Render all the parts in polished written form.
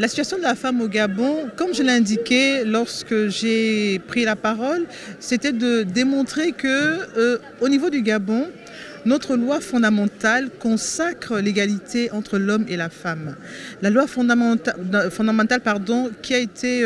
La situation de la femme au Gabon, comme je l'ai indiqué lorsque j'ai pris la parole, c'était de démontrer que au niveau du Gabon, notre loi fondamentale consacre l'égalité entre l'homme et la femme. La loi fondamentale qui a été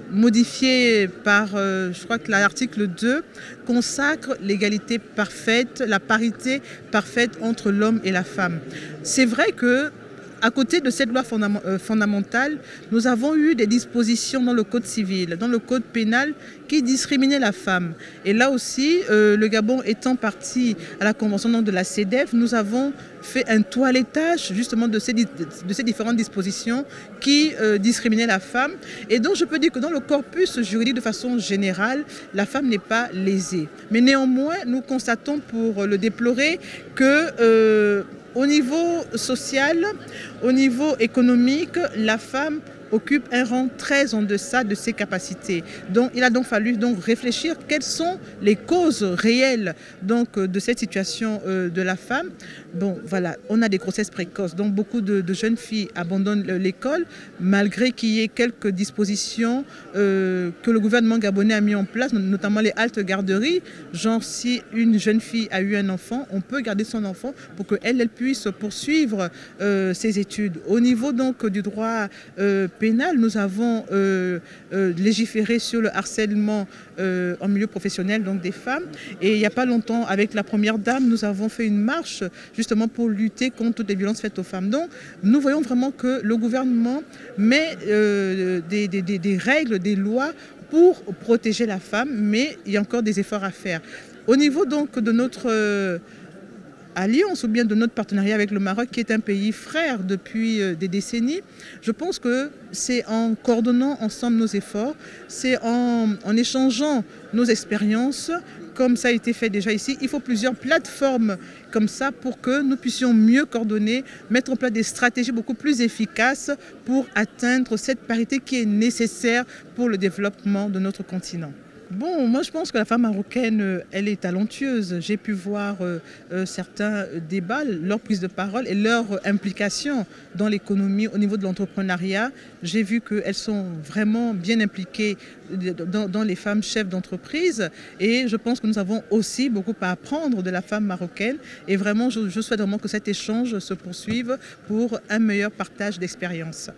modifiée par, je crois que l'article 2, consacre l'égalité parfaite, la parité parfaite entre l'homme et la femme. C'est vrai que à côté de cette loi fondamentale, nous avons eu des dispositions dans le code civil, dans le code pénal qui discriminaient la femme. Et là aussi, le Gabon étant parti à la convention de la CEDEF, nous avons fait un toilettage justement de ces différentes dispositions qui discriminaient la femme. Et donc je peux dire que dans le corpus juridique de façon générale, la femme n'est pas lésée. Mais néanmoins, nous constatons pour le déplorer que au niveau social, au niveau économique, la femme occupe un rang très en deçà de ses capacités. Donc, il a donc fallu réfléchir quelles sont les causes réelles de cette situation de la femme. Bon, voilà, on a des grossesses précoces, donc beaucoup de jeunes filles abandonnent l'école, malgré qu'il y ait quelques dispositions que le gouvernement gabonais a mis en place, notamment les haltes garderies. Genre, si une jeune fille a eu un enfant, on peut garder son enfant pour qu'elle puisse poursuivre ses études. Au niveau donc du droit pénal, nous avons légiféré sur le harcèlement en milieu professionnel donc des femmes. Et il n'y a pas longtemps, avec la première dame, nous avons fait une marche justement pour lutter contre toutes les violences faites aux femmes. Donc, nous voyons vraiment que le gouvernement met des règles, des lois pour protéger la femme, mais il y a encore des efforts à faire. Au niveau donc de notre alliance ou bien de notre partenariat avec le Maroc, qui est un pays frère depuis des décennies, je pense que c'est en coordonnant ensemble nos efforts, c'est en échangeant nos expériences, comme ça a été fait déjà ici. Il faut plusieurs plateformes comme ça pour que nous puissions mieux coordonner, mettre en place des stratégies beaucoup plus efficaces pour atteindre cette parité qui est nécessaire pour le développement de notre continent. Bon, moi je pense que la femme marocaine, elle est talentueuse. J'ai pu voir certains débats, leur prise de parole et leur implication dans l'économie au niveau de l'entrepreneuriat. J'ai vu qu'elles sont vraiment bien impliquées dans les femmes chefs d'entreprise et je pense que nous avons aussi beaucoup à apprendre de la femme marocaine et vraiment je souhaite vraiment que cet échange se poursuive pour un meilleur partage d'expériences.